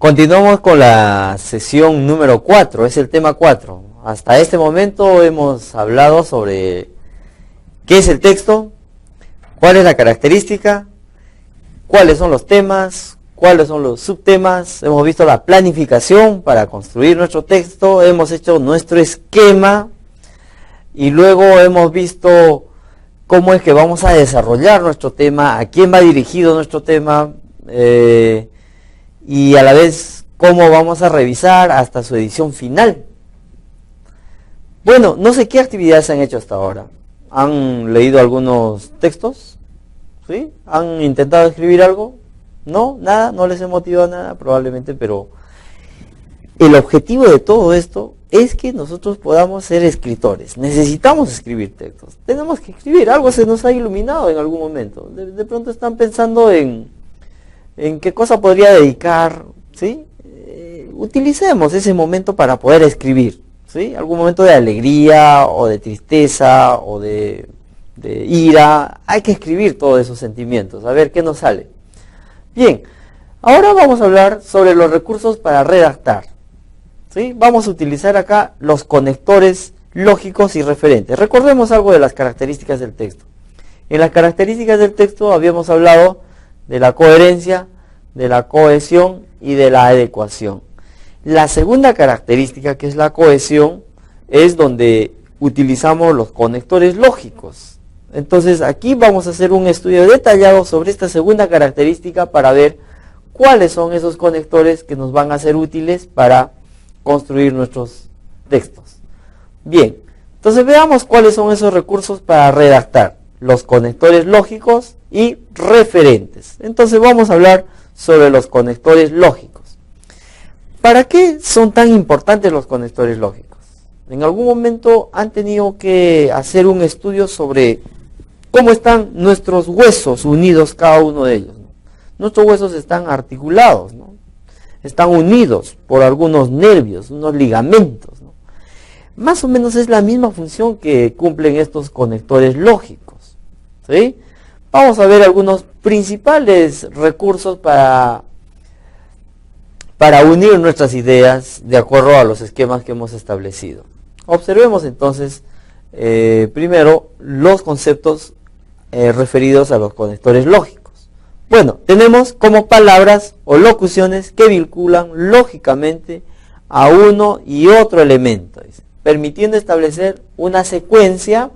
Continuamos con la sesión número 4, es el tema 4. Hasta este momento hemos hablado sobre qué es el texto, cuál es la característica, cuáles son los temas, cuáles son los subtemas. Hemos visto la planificación para construir nuestro texto, hemos hecho nuestro esquema y luego hemos visto cómo es que vamos a desarrollar nuestro tema, a quién va dirigido nuestro tema, y a la vez cómo vamos a revisar hasta su edición final. Bueno, no sé qué actividades han hecho hasta ahora. ¿Han leído algunos textos? ¿Sí? ¿Han intentado escribir algo? ¿No? ¿Nada? ¿No les he motivado nada? Probablemente, pero el objetivo de todo esto es que nosotros podamos ser escritores. Necesitamos escribir textos. Tenemos que escribir. Algo se nos ha iluminado en algún momento. De pronto están pensando en qué cosa podría dedicar, ¿sí? Utilicemos ese momento para poder escribir, ¿sí? Algún momento de alegría o de tristeza o de ira. Hay que escribir todos esos sentimientos, a ver qué nos sale. Bien, ahora vamos a hablar sobre los recursos para redactar, ¿sí? Vamos a utilizar acá los conectores lógicos y referentes. Recordemos algo de las características del texto. En las características del texto habíamos hablado de la coherencia, de la cohesión y de la adecuación. La segunda característica, que es la cohesión, es donde utilizamos los conectores lógicos. Entonces aquí vamos a hacer un estudio detallado sobre esta segunda característica para ver cuáles son esos conectores que nos van a ser útiles para construir nuestros textos. Bien, entonces veamos cuáles son esos recursos para redactar. Los conectores lógicos y referentes. Entonces vamos a hablar sobre los conectores lógicos. ¿Para qué son tan importantes los conectores lógicos? En algún momento han tenido que hacer un estudio sobre cómo están nuestros huesos unidos, cada uno de ellos, ¿no? Nuestros huesos están articulados, ¿no? Están unidos por algunos nervios, unos ligamentos, ¿no? Más o menos es la misma función que cumplen estos conectores lógicos, ¿sí? Vamos a ver algunos principales recursos para unir nuestras ideas de acuerdo a los esquemas que hemos establecido. Observemos entonces primero los conceptos referidos a los conectores lógicos. Bueno, tenemos como palabras o locuciones que vinculan lógicamente a uno y otro elemento, permitiendo establecer una secuencia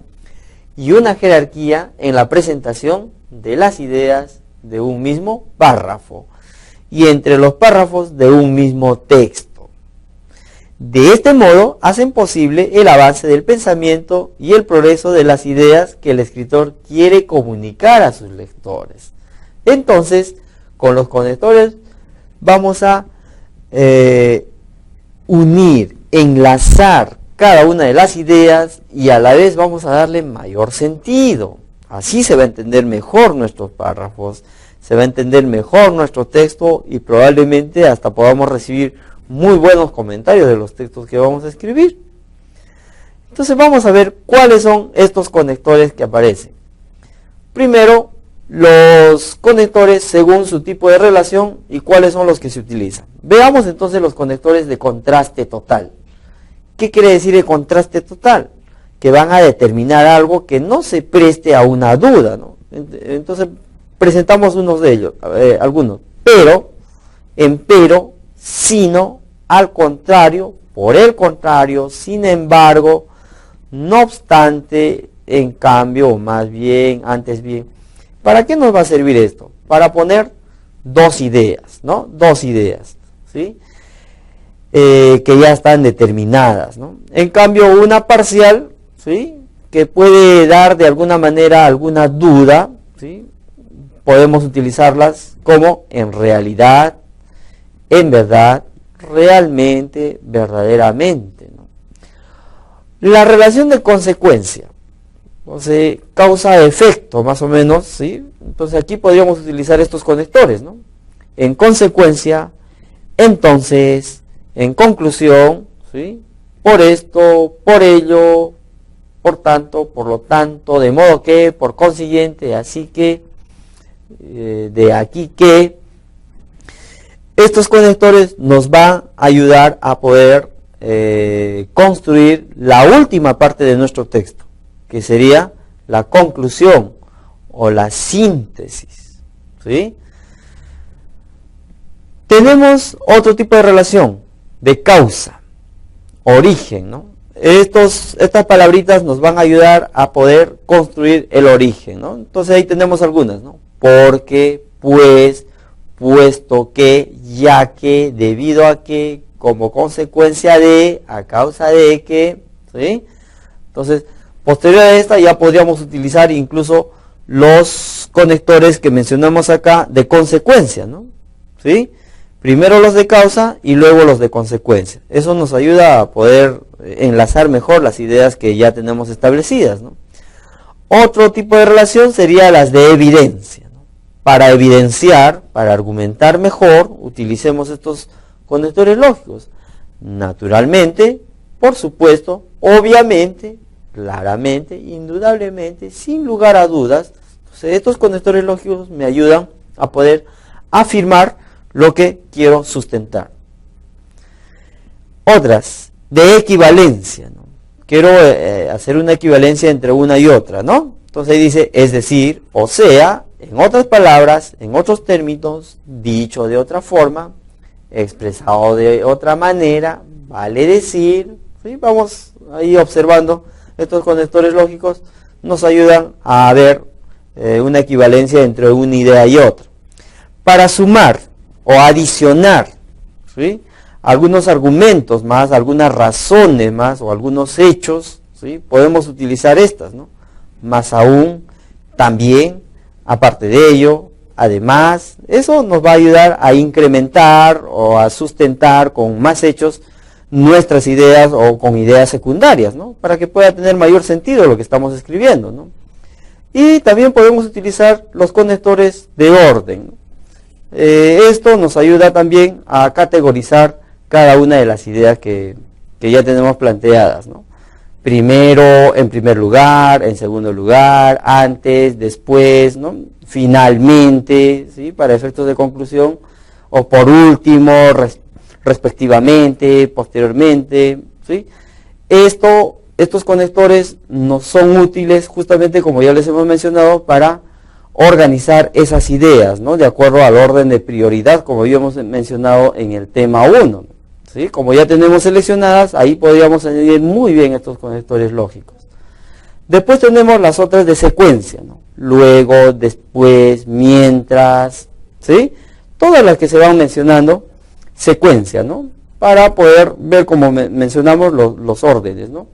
y una jerarquía en la presentación de las ideas de un mismo párrafo y entre los párrafos de un mismo texto. De este modo hacen posible el avance del pensamiento y el progreso de las ideas que el escritor quiere comunicar a sus lectores. Entonces, con los conectores vamos a unir, enlazar cada una de las ideas y a la vez vamos a darle mayor sentido. Así se va a entender mejor nuestros párrafos, se va a entender mejor nuestro texto y probablemente hasta podamos recibir muy buenos comentarios de los textos que vamos a escribir. Entonces vamos a ver cuáles son estos conectores que aparecen. Primero, los conectores según su tipo de relación y cuáles son los que se utilizan. Veamos entonces los conectores de contraste total. ¿Qué quiere decir el contraste total? Que van a determinar algo que no se preste a una duda, ¿no? Entonces presentamos unos de ellos, algunos. Pero, empero, sino, al contrario, por el contrario, sin embargo, no obstante, en cambio, o más bien, antes bien. ¿Para qué nos va a servir esto? Para poner dos ideas, ¿no? Dos ideas, ¿sí? Que ya están determinadas, ¿no? En cambio, una parcial, ¿sí? Que puede dar de alguna manera alguna duda, ¿sí? Podemos utilizarlas como en realidad, en verdad, realmente, verdaderamente, ¿no? La relación de consecuencia, entonces causa-efecto, más o menos, ¿sí? Entonces aquí podríamos utilizar estos conectores, ¿no? En consecuencia, entonces, en conclusión, ¿sí? Por esto, por ello, por tanto, por lo tanto, de modo que, por consiguiente, así que, de aquí que, estos conectores nos van a ayudar a poder construir la última parte de nuestro texto, que sería la conclusión o la síntesis, ¿sí? Tenemos otro tipo de relación, de causa, origen, ¿no? Estas palabritas nos van a ayudar a poder construir el origen, ¿no? Entonces ahí tenemos algunas, ¿no? Porque, pues, puesto que, ya que, debido a que, como consecuencia de, a causa de que, ¿sí? Entonces, posterior a esta ya podríamos utilizar incluso los conectores que mencionamos acá de consecuencia, ¿no? ¿Sí? Primero los de causa y luego los de consecuencia. Eso nos ayuda a poder enlazar mejor las ideas que ya tenemos establecidas, ¿no? Otro tipo de relación sería las de evidencia, ¿no? Para evidenciar, para argumentar mejor, utilicemos estos conectores lógicos. Naturalmente, por supuesto, obviamente, claramente, indudablemente, sin lugar a dudas. Entonces, estos conectores lógicos me ayudan a poder afirmar lo que quiero sustentar. Otras, de equivalencia, ¿no? Quiero hacer una equivalencia entre una y otra, ¿no? Entonces ahí dice, es decir, o sea, en otras palabras, en otros términos, dicho de otra forma, expresado de otra manera, vale decir, ¿sí? Vamos ahí observando, estos conectores lógicos nos ayudan a ver una equivalencia entre una idea y otra. Para sumar o adicionar, ¿sí? Algunos argumentos más, algunas razones más o algunos hechos, ¿sí? Podemos utilizar estas, ¿no? Más aún, también, aparte de ello, además, eso nos va a ayudar a incrementar o a sustentar con más hechos nuestras ideas o con ideas secundarias, ¿no? Para que pueda tener mayor sentido lo que estamos escribiendo, ¿no? Y también podemos utilizar los conectores de orden, ¿no? Esto nos ayuda también a categorizar cada una de las ideas que ya tenemos planteadas, ¿no? Primero, en primer lugar, en segundo lugar, antes, después, ¿no? Finalmente, ¿sí? Para efectos de conclusión, o por último, respectivamente, posteriormente, ¿sí? Estos conectores nos son útiles justamente, como ya les hemos mencionado, para organizar esas ideas, ¿no? De acuerdo al orden de prioridad, como habíamos mencionado en el tema 1, ¿sí? Como ya tenemos seleccionadas, ahí podríamos añadir muy bien estos conectores lógicos. Después tenemos las otras de secuencia, ¿no? Luego, después, mientras, ¿sí? Todas las que se van mencionando, secuencia, ¿no? Para poder ver, como mencionamos, los órdenes, ¿no?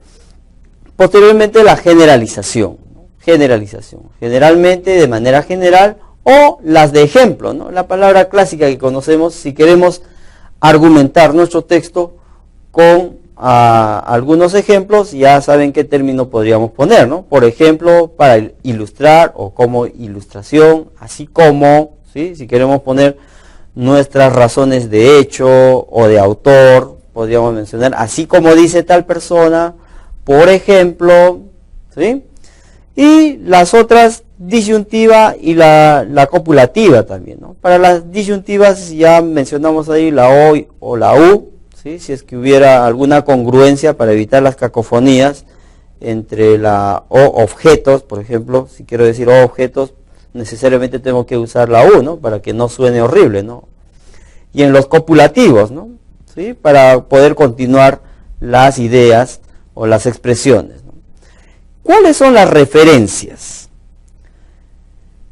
Posteriormente, la generalización. Generalización, generalmente de manera general, o las de ejemplo, ¿no? La palabra clásica que conocemos si queremos argumentar nuestro texto con algunos ejemplos, ya saben qué término podríamos poner, ¿no? Por ejemplo, para ilustrar o como ilustración, así como, ¿sí? Si queremos poner nuestras razones de hecho o de autor, podríamos mencionar, así como dice tal persona, por ejemplo, ¿sí? Y las otras, disyuntiva y la copulativa también, ¿no? Para las disyuntivas ya mencionamos ahí la O o la U, ¿sí? Si es que hubiera alguna congruencia para evitar las cacofonías entre la O objetos, por ejemplo, si quiero decir O objetos, necesariamente tengo que usar la U, ¿no? Para que no suene horrible, ¿no? Y en los copulativos, ¿no? ¿Sí? Para poder continuar las ideas o las expresiones, ¿no? ¿Cuáles son las referencias?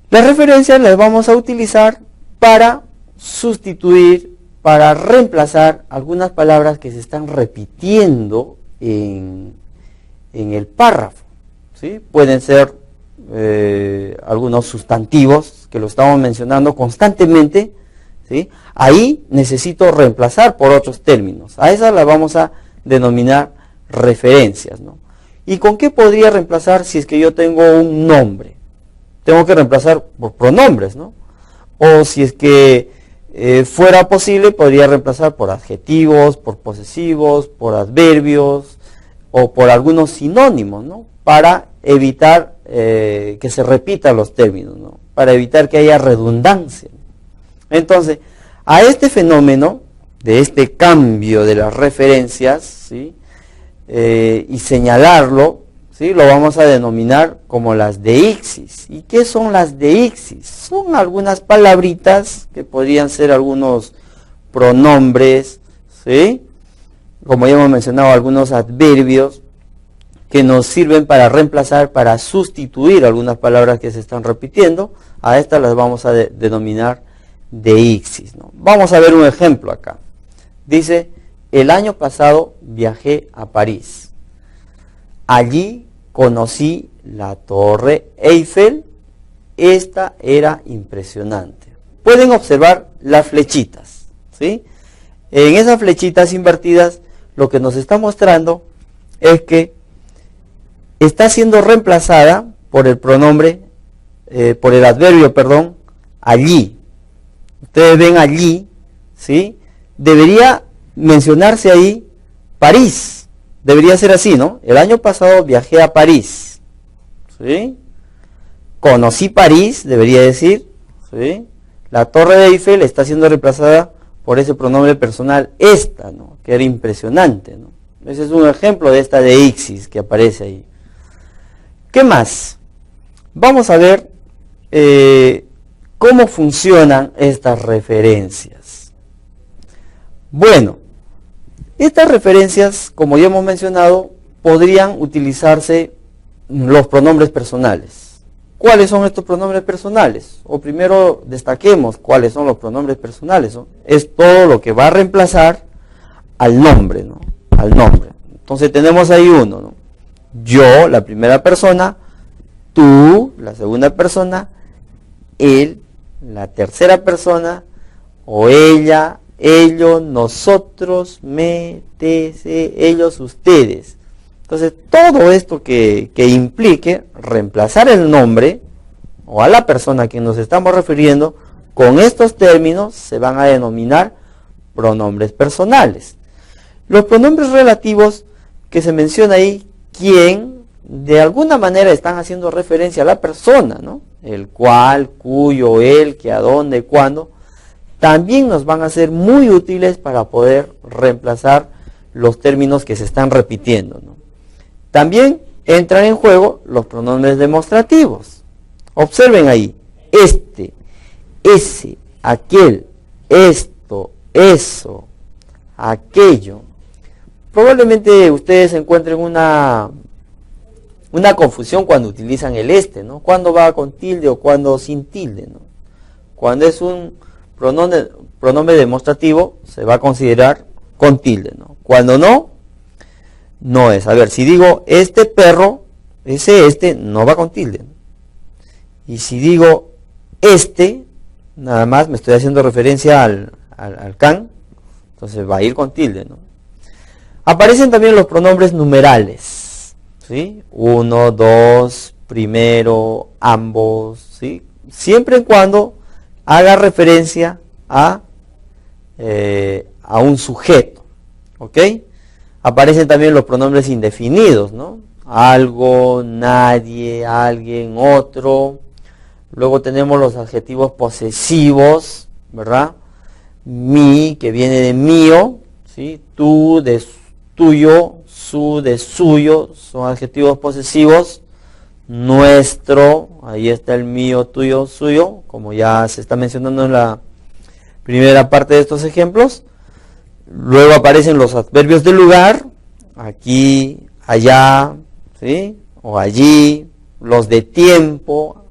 Las referencias las vamos a utilizar para sustituir, para reemplazar algunas palabras que se están repitiendo en el párrafo, ¿sí? Pueden ser algunos sustantivos que lo estamos mencionando constantemente, ¿sí? Ahí necesito reemplazar por otros términos. A esas las vamos a denominar referencias, ¿no? ¿Y con qué podría reemplazar si es que yo tengo un nombre? Tengo que reemplazar por pronombres, ¿no? O si es que fuera posible, podría reemplazar por adjetivos, por posesivos, por adverbios o por algunos sinónimos, ¿no? Para evitar que se repitan los términos, ¿no? Para evitar que haya redundancia. Entonces, A este fenómeno, de este cambio de las referencias, ¿sí? Y señalarlo, ¿sí? Lo vamos a denominar como las deíxis. ¿Y qué son las deíxis? Son algunas palabritas que podrían ser algunos pronombres, ¿sí? Como ya hemos mencionado, algunos adverbios que nos sirven para reemplazar, para sustituir algunas palabras que se están repitiendo. A estas las vamos a denominar deíxis, ¿no? Vamos a ver un ejemplo acá. Dice, el año pasado viajé a París. Allí conocí la Torre Eiffel. Esta era impresionante. Pueden observar las flechitas, ¿sí? En esas flechitas invertidas, lo que nos está mostrando es que está siendo reemplazada por el pronombre, por el adverbio, perdón, allí. Ustedes ven allí, ¿sí? Debería mencionarse ahí París. Debería ser así, ¿no? El año pasado viajé a París, ¿sí? Conocí París, debería decir, ¿sí? La Torre de Eiffel está siendo reemplazada por ese pronombre personal esta, ¿no? Que era impresionante, ¿no? Ese es un ejemplo de esta deíxis que aparece ahí. ¿Qué más? Vamos a ver cómo funcionan estas referencias. Bueno, estas referencias, como ya hemos mencionado, podrían utilizarse los pronombres personales. ¿Cuáles son estos pronombres personales? O primero destaquemos cuáles son los pronombres personales, ¿no? Es todo lo que va a reemplazar al nombre, ¿no? Al nombre. Entonces tenemos ahí uno, ¿no? Yo, la primera persona, tú, la segunda persona, él, la tercera persona, o ella, ellos, nosotros, me, te, se, ellos, ustedes. Entonces, todo esto que implique reemplazar el nombre o a la persona a quien nos estamos refiriendo, con estos términos se van a denominar pronombres personales. Los pronombres relativos que se menciona ahí, quien, de alguna manera están haciendo referencia a la persona, ¿no? El cual, cuyo, el, que, a dónde, cuándo, también nos van a ser muy útiles para poder reemplazar los términos que se están repitiendo, ¿no? También entran en juego los pronombres demostrativos. Observen ahí, este, ese, aquel, esto, eso, aquello. Probablemente ustedes encuentren una confusión cuando utilizan el este, ¿no? Cuando va con tilde o cuando sin tilde, ¿no? Cuando es un pronombre demostrativo, se va a considerar con tilde, ¿no? Cuando no, no es. A ver, si digo este perro, este no va con tilde, ¿no? Y si digo este, nada más me estoy haciendo referencia al can, entonces va a ir con tilde, ¿no? Aparecen también los pronombres numerales, ¿sí? Uno, dos, primero, ambos, ¿sí? Siempre y cuando haga referencia a un sujeto, ¿ok? Aparecen también los pronombres indefinidos, ¿no? Algo, nadie, alguien, otro. Luego tenemos los adjetivos posesivos, ¿verdad? Mi, que viene de mío, ¿sí? Tú, de tuyo, su, de suyo, son adjetivos posesivos. Nuestro, ahí está el mío, tuyo, suyo, como ya se está mencionando en la primera parte de estos ejemplos. Luego aparecen los adverbios de lugar, aquí, allá, ¿sí? O allí, los de tiempo,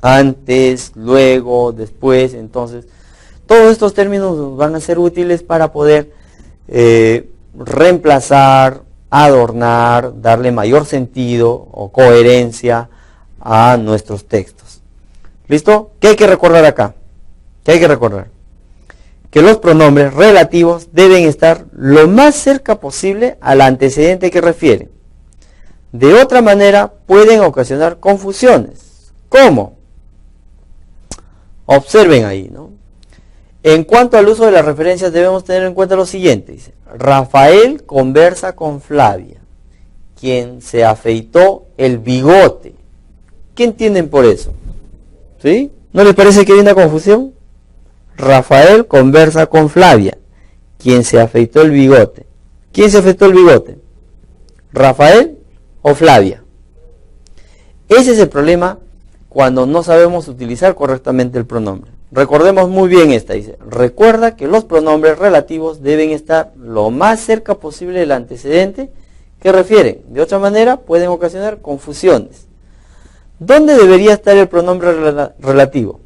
antes, luego, después. Entonces, todos estos términos van a ser útiles para poder reemplazar, adornar, darle mayor sentido o coherencia a nuestros textos. ¿Listo? ¿Qué hay que recordar acá? ¿Qué hay que recordar? Que los pronombres relativos deben estar lo más cerca posible al antecedente que refieren. De otra manera, pueden ocasionar confusiones. ¿Cómo? Observen ahí, ¿no? En cuanto al uso de las referencias, debemos tener en cuenta lo siguiente. Dice, Rafael conversa con Flavia, quien se afeitó el bigote. ¿Qué entienden por eso? ¿Sí? ¿No les parece que hay una confusión? Rafael conversa con Flavia, quien se afeitó el bigote. ¿Quién se afeitó el bigote? ¿Rafael o Flavia? Ese es el problema cuando no sabemos utilizar correctamente el pronombre. Recordemos muy bien esta, dice, recuerda que los pronombres relativos deben estar lo más cerca posible del antecedente que refieren. De otra manera pueden ocasionar confusiones. ¿Dónde debería estar el pronombre relativo?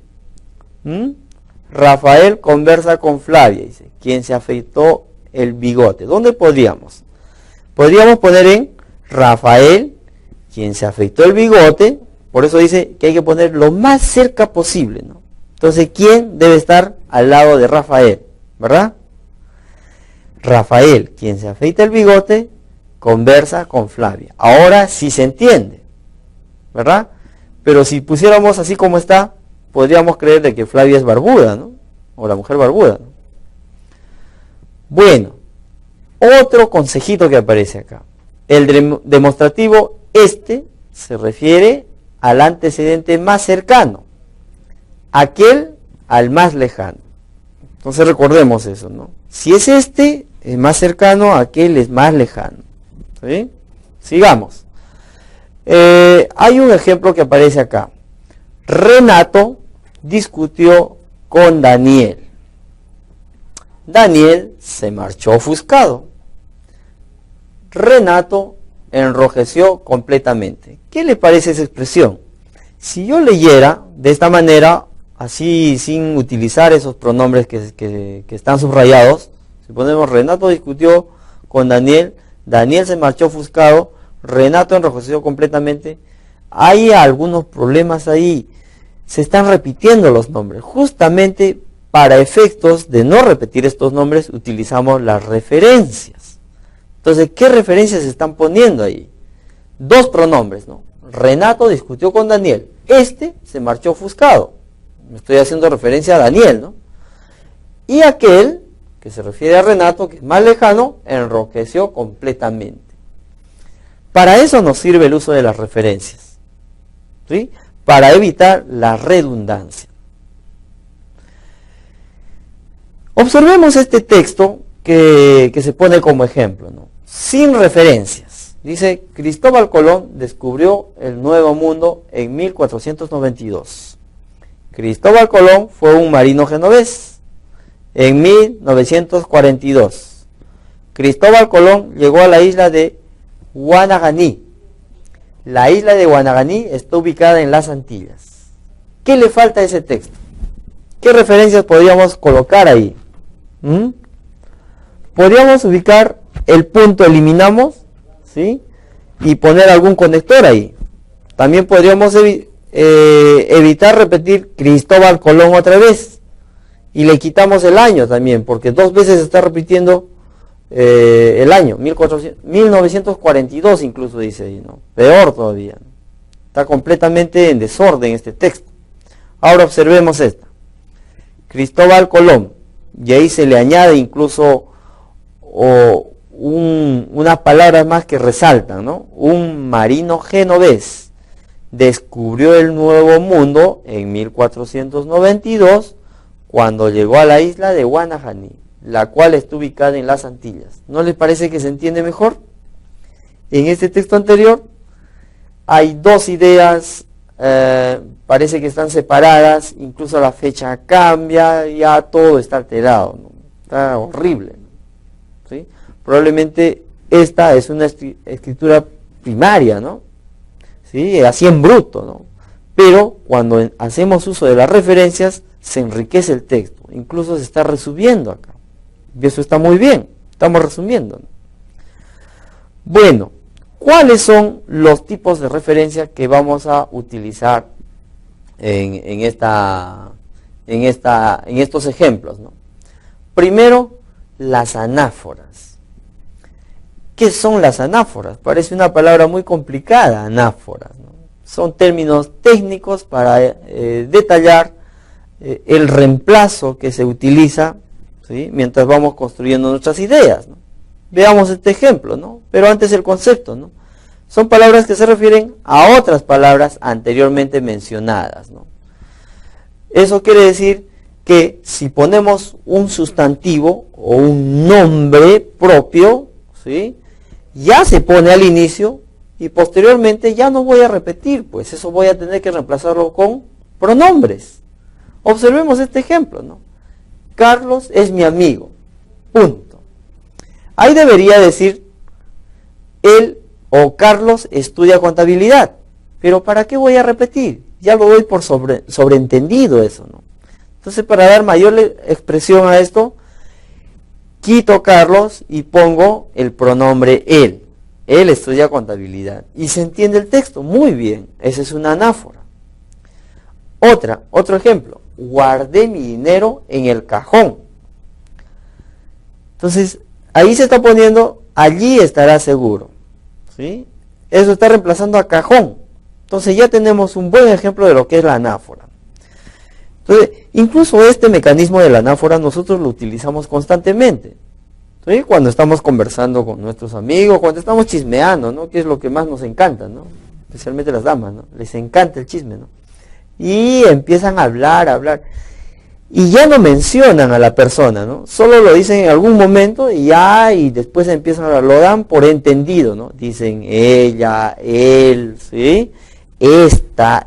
Rafael conversa con Flavia, dice, quien se afeitó el bigote. ¿Dónde podríamos? Podríamos poner en Rafael, quien se afeitó el bigote. Por eso dice que hay que poner lo más cerca posible, ¿no? Entonces, ¿quién debe estar al lado de Rafael? ¿Verdad? Rafael, quien se afeita el bigote, conversa con Flavia. Ahora sí se entiende, ¿verdad? Pero si pusiéramos así como está, podríamos creer de que Flavia es barbuda, ¿no? O la mujer barbuda, ¿no? Bueno, otro consejito que aparece acá. El demostrativo se refiere al antecedente más cercano, aquel al más lejano. Entonces recordemos eso, ¿no? Si es es más cercano, aquel es más lejano. ¿Sí? Sigamos. Hay un ejemplo que aparece acá. Renato discutió con Daniel. Daniel se marchó ofuscado. Renato enrojeció completamente. ¿Qué le parece esa expresión? Si yo leyera de esta manera, así sin utilizar esos pronombres que están subrayados, si ponemos Renato discutió con Daniel, Daniel se marchó ofuscado, Renato enrojeció completamente, hay algunos problemas ahí, se están repitiendo los nombres. Justamente para efectos de no repetir estos nombres utilizamos las referencias. Entonces, ¿qué referencias se están poniendo ahí? Dos pronombres, ¿no? Renato discutió con Daniel, se marchó ofuscado. Me estoy haciendo referencia a Daniel, ¿no? Y aquel, que se refiere a Renato, que es más lejano, enrojeció completamente. Para eso nos sirve el uso de las referencias, ¿sí? Para evitar la redundancia. Observemos este texto que se pone como ejemplo, ¿no? Sin referencias. Dice, Cristóbal Colón descubrió el Nuevo Mundo en 1492. Cristóbal Colón fue un marino genovés en 1942. Cristóbal Colón llegó a la isla de Guanaganí. La isla de Guanaganí está ubicada en las Antillas. ¿Qué le falta a ese texto? ¿Qué referencias podríamos colocar ahí? Podríamos ubicar el punto, eliminamos, ¿sí? Y poner algún conector ahí. También podríamos evitar repetir Cristóbal Colón otra vez. Y le quitamos el año también, porque dos veces se está repitiendo el año, 1942 incluso dice ahí, ¿no? Peor todavía, ¿no? Está completamente en desorden este texto. Ahora observemos esta. Cristóbal Colón, y ahí se le añade incluso unas palabras más que resaltan, ¿no? Un marino genovés descubrió el Nuevo Mundo en 1492 cuando llegó a la isla de Guanaganí, la cual está ubicada en las Antillas. ¿No les parece que se entiende mejor? En este texto anterior hay dos ideas, parece que están separadas, incluso la fecha cambia, ya todo está alterado, ¿no? Está horrible, ¿no? ¿Sí? Probablemente esta es una escritura primaria, ¿no? ¿Sí? Así en bruto, ¿no? Pero cuando hacemos uso de las referencias, se enriquece el texto, incluso se está resumiendo acá. Y eso está muy bien, estamos resumiendo, ¿no? Bueno, ¿cuáles son los tipos de referencia que vamos a utilizar en estos ejemplos, ¿no? Primero, las anáforas. ¿Qué son las anáforas? Parece una palabra muy complicada, anáforas, ¿no? Son términos técnicos para detallar el reemplazo que se utiliza, ¿sí? Mientras vamos construyendo nuestras ideas, ¿no? Veamos este ejemplo, ¿no? Pero antes el concepto, ¿no? Son palabras que se refieren a otras palabras anteriormente mencionadas, ¿no? Eso quiere decir que si ponemos un sustantivo o un nombre propio, ¿sí?, ya se pone al inicio y posteriormente ya no voy a repetir, pues eso voy a tener que reemplazarlo con pronombres. Observemos este ejemplo, ¿no? Carlos es mi amigo, punto. Ahí debería decir él o Carlos estudia contabilidad, pero ¿para qué voy a repetir? Ya lo doy por sobreentendido eso, ¿no? Entonces, para dar mayor expresión a esto, quito Carlos y pongo el pronombre él. Él estudia contabilidad. Y se entiende el texto muy bien. Esa es una anáfora. Otro ejemplo. Guardé mi dinero en el cajón. Entonces, ahí se está poniendo, allí estará seguro, ¿sí? Eso está reemplazando a cajón. Entonces ya tenemos un buen ejemplo de lo que es la anáfora. Entonces, incluso este mecanismo de la anáfora nosotros lo utilizamos constantemente, ¿sí? Cuando estamos conversando con nuestros amigos, cuando estamos chismeando, ¿no? Que es lo que más nos encanta, ¿no? Especialmente las damas, ¿no? Les encanta el chisme, ¿no? Y empiezan a hablar, y ya no mencionan a la persona, ¿no? Solo lo dicen en algún momento y ya, y después empiezan a hablar, lo dan por entendido, ¿no? Dicen ella, él, ¿sí? Esta,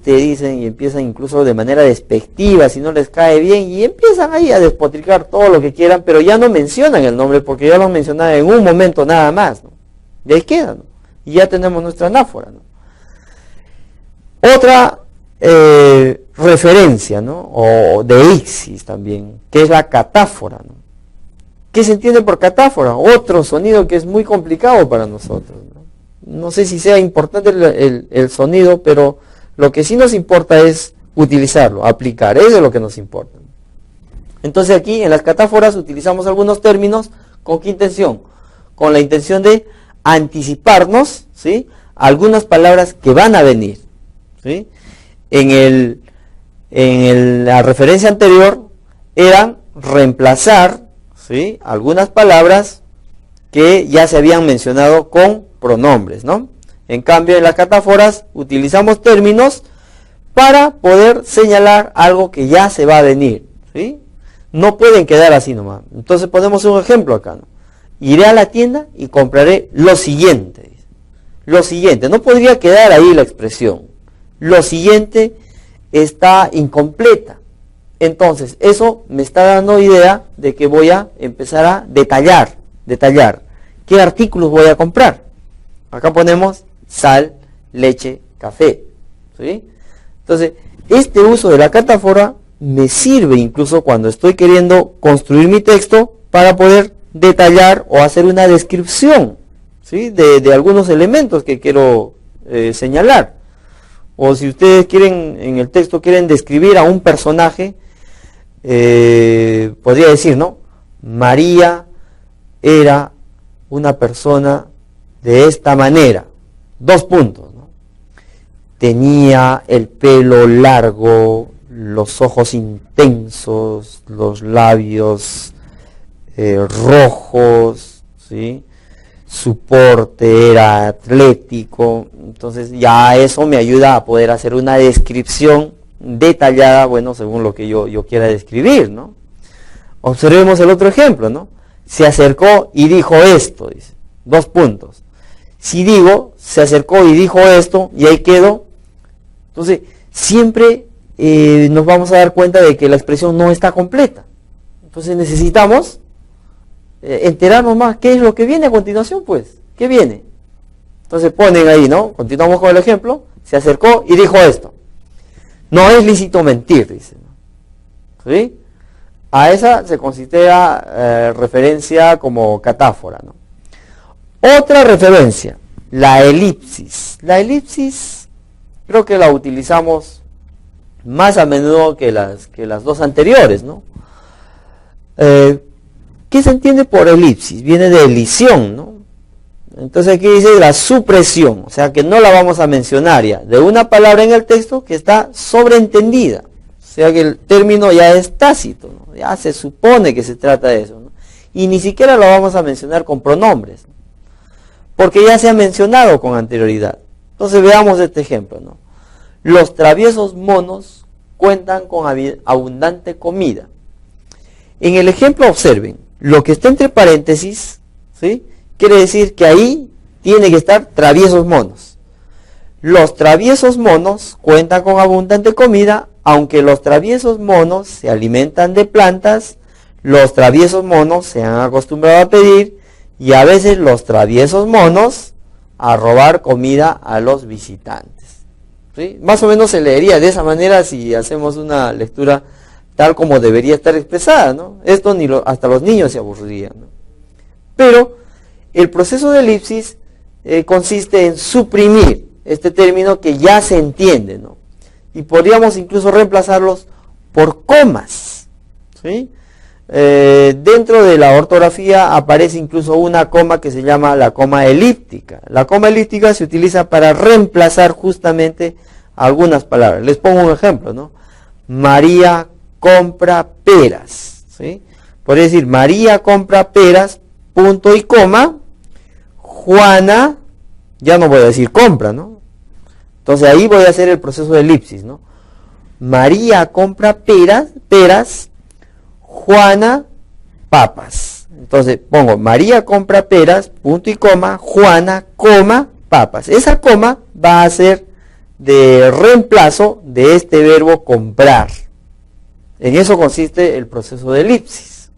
dicen, y empiezan incluso de manera despectiva, si no les cae bien, y empiezan ahí a despotricar todo lo que quieran, pero ya no mencionan el nombre, porque ya lo han mencionado en un momento nada más, ¿no? Y ahí queda, ¿no? Y ya tenemos nuestra anáfora, ¿no? Otra referencia, ¿no? O de ixis también, que es la catáfora, ¿no? ¿Qué se entiende por catáfora? Otro sonido que es muy complicado para nosotros, ¿no? No sé si sea importante el sonido, pero lo que sí nos importa es utilizarlo, aplicar, eso es lo que nos importa. Entonces aquí en las catáforas utilizamos algunos términos, ¿con qué intención? Con la intención de anticiparnos, ¿sí?, algunas palabras que van a venir, ¿sí? La referencia anterior eran reemplazar, ¿sí?, algunas palabras que ya se habían mencionado con pronombres, ¿no? En cambio, en las catáforas utilizamos términos para poder señalar algo que ya se va a venir, ¿sí? No pueden quedar así nomás. Entonces ponemos un ejemplo acá, ¿no? Iré a la tienda y compraré lo siguiente. Lo siguiente, no podría quedar ahí la expresión. Lo siguiente está incompleta. Entonces, eso me está dando idea de que voy a empezar a detallar qué artículos voy a comprar. Acá ponemos sal, leche, café, ¿sí? Entonces, este uso de la catáfora me sirve incluso cuando estoy queriendo construir mi texto para poder detallar o hacer una descripción, ¿sí?, de algunos elementos que quiero señalar. O si ustedes quieren, en el texto quieren describir a un personaje, podría decir, ¿no? María era una persona de esta manera. 2 puntos, ¿no? Tenía el pelo largo, los ojos intensos, los labios rojos, ¿sí? Su porte era atlético. Entonces ya eso me ayuda a poder hacer una descripción detallada, bueno, según lo que yo quiera describir, ¿no? Observemos el otro ejemplo, ¿no? Se acercó y dijo esto, dice. 2 puntos. Si digo, se acercó y dijo esto, y ahí quedó, entonces siempre nos vamos a dar cuenta de que la expresión no está completa. Entonces necesitamos enterarnos más qué es lo que viene a continuación, pues. ¿Qué viene? Entonces ponen ahí, ¿no? Continuamos con el ejemplo. Se acercó y dijo esto. No es lícito mentir, dice. ¿Sí? A esa se considera referencia como catáfora, ¿no? Otra referencia, la elipsis. La elipsis creo que la utilizamos más a menudo que las dos anteriores, ¿no? ¿Qué se entiende por elipsis? Viene de elisión, ¿no? Entonces aquí dice la supresión, o sea que no la vamos a mencionar ya, de una palabra en el texto que está sobreentendida. O sea que el término ya es tácito, ¿no? Ya se supone que se trata de eso, ¿no? Y ni siquiera lo vamos a mencionar con pronombres, ¿no? Porque ya se ha mencionado con anterioridad. Entonces veamos este ejemplo, ¿no? Los traviesos monos cuentan con abundante comida. En el ejemplo observen, lo que está entre paréntesis, ¿sí?, quiere decir que ahí tiene que estar traviesos monos. Los traviesos monos cuentan con abundante comida, aunque los traviesos monos se alimentan de plantas, los traviesos monos se han acostumbrado a pedir, y a veces los traviesos monos a robar comida a los visitantes. ¿Sí? Más o menos se leería de esa manera si hacemos una lectura tal como debería estar expresada, ¿no? Esto hasta los niños se aburrirían, ¿no? Pero el proceso de elipsis consiste en suprimir este término que ya se entiende, ¿no? Y podríamos incluso reemplazarlos por comas, ¿sí? Dentro de la ortografía aparece incluso una coma que se llama la coma elíptica. La coma elíptica se utiliza para reemplazar justamente algunas palabras. Les pongo un ejemplo, ¿no? María compra peras, ¿sí? Por decir, María compra peras, punto y coma. Juana, ya no voy a decir compra, ¿no? Entonces ahí voy a hacer el proceso de elipsis, ¿no? María compra peras, Juana papas. Entonces pongo María compra peras, punto y coma, Juana, coma, papas. Esa coma va a ser de reemplazo de este verbo comprar. En eso consiste el proceso de elipsis.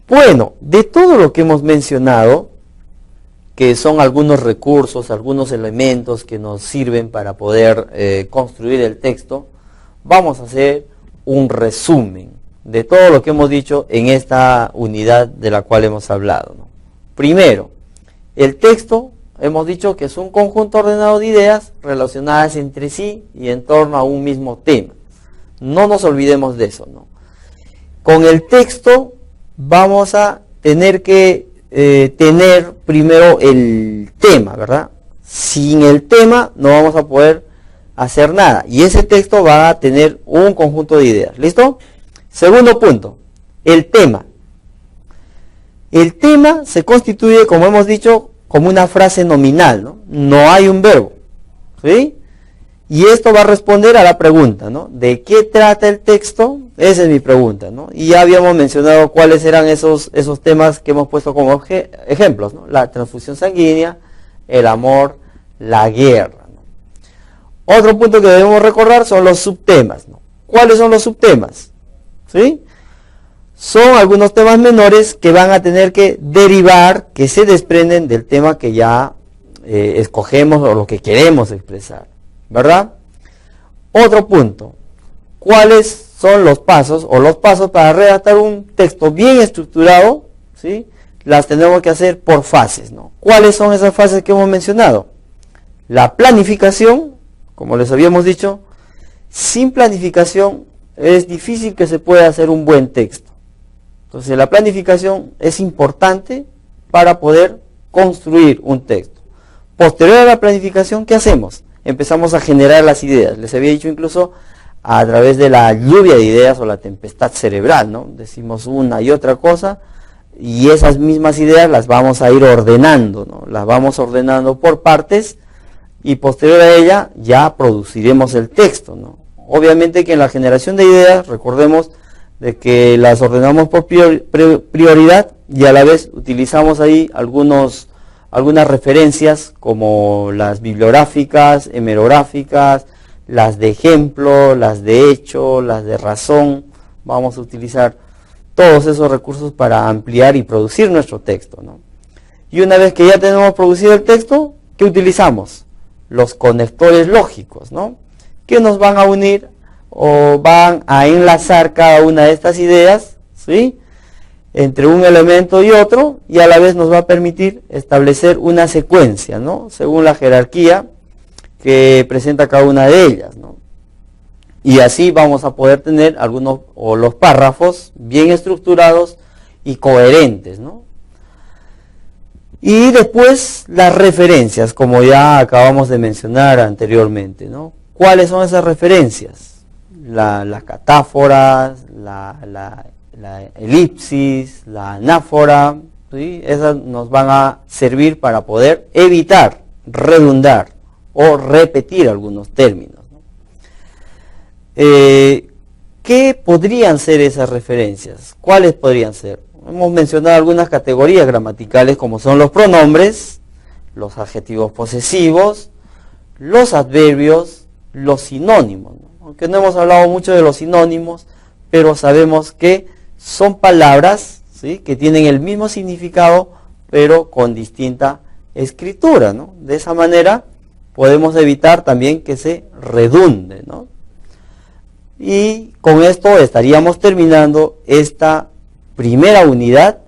Bueno, de todo lo que hemos mencionado, que son algunos recursos, algunos elementos que nos sirven para poder construir el texto, vamos a hacer un resumen de todo lo que hemos dicho en esta unidad de la cual hemos hablado, ¿no? Primero, el texto, hemos dicho que es un conjunto ordenado de ideas relacionadas entre sí y en torno a un mismo tema. No nos olvidemos de eso, ¿no? Con el texto vamos a tener que tener primero el tema, ¿verdad? Sin el tema no vamos a poder hacer nada. Y ese texto va a tener un conjunto de ideas. ¿Listo? Segundo punto, el tema. El tema se constituye, como hemos dicho, como una frase nominal, ¿no? No hay un verbo, ¿sí? Y esto va a responder a la pregunta, ¿no? ¿De qué trata el texto? Esa es mi pregunta, ¿no? Y ya habíamos mencionado cuáles eran esos temas que hemos puesto como ejemplos, ¿no? La transfusión sanguínea, el amor, la guerra, ¿no? Otro punto que debemos recordar son los subtemas, ¿no? ¿Cuáles son los subtemas? ¿Sí? Son algunos temas menores que van a tener que derivar, que se desprenden del tema que ya escogemos o lo que queremos expresar, ¿verdad? Otro punto, ¿cuáles son los pasos para redactar un texto bien estructurado? ¿Sí? Las tenemos que hacer por fases, ¿no? ¿Cuáles son esas fases que hemos mencionado? La planificación, como les habíamos dicho, sin planificación es difícil que se pueda hacer un buen texto. Entonces la planificación es importante para poder construir un texto. Posterior a la planificación, ¿qué hacemos? Empezamos a generar las ideas. Les había dicho incluso a través de la lluvia de ideas o la tempestad cerebral, ¿no? Decimos una y otra cosa y esas mismas ideas las vamos a ir ordenando, ¿no? Las vamos ordenando por partes y posterior a ella ya produciremos el texto, ¿no? Obviamente que en la generación de ideas, recordemos de que las ordenamos por prioridad y a la vez utilizamos ahí algunas referencias como las bibliográficas, hemerográficas, las de ejemplo, las de hecho, las de razón. Vamos a utilizar todos esos recursos para ampliar y producir nuestro texto, ¿no? Y una vez que ya tenemos producido el texto, ¿qué utilizamos? Los conectores lógicos, ¿no? Que nos van a unir o van a enlazar cada una de estas ideas, ¿sí?, entre un elemento y otro, y a la vez nos va a permitir establecer una secuencia, ¿no?, según la jerarquía que presenta cada una de ellas, ¿no? Y así vamos a poder tener algunos o los párrafos bien estructurados y coherentes, ¿no? Y después las referencias, como ya acabamos de mencionar anteriormente, ¿no? ¿Cuáles son esas referencias? Las catáforas, la elipsis, la anáfora, ¿sí? Esas nos van a servir para poder evitar, redundar o repetir algunos términos, ¿no? ¿Qué podrían ser esas referencias? ¿Cuáles podrían ser? Hemos mencionado algunas categorías gramaticales como son los pronombres, los adjetivos posesivos, los adverbios, los sinónimos, ¿no? Aunque no hemos hablado mucho de los sinónimos, pero sabemos que son palabras, ¿sí?, que tienen el mismo significado, pero con distinta escritura, ¿no? De esa manera podemos evitar también que se redunde, ¿no? Y con esto estaríamos terminando esta primera unidad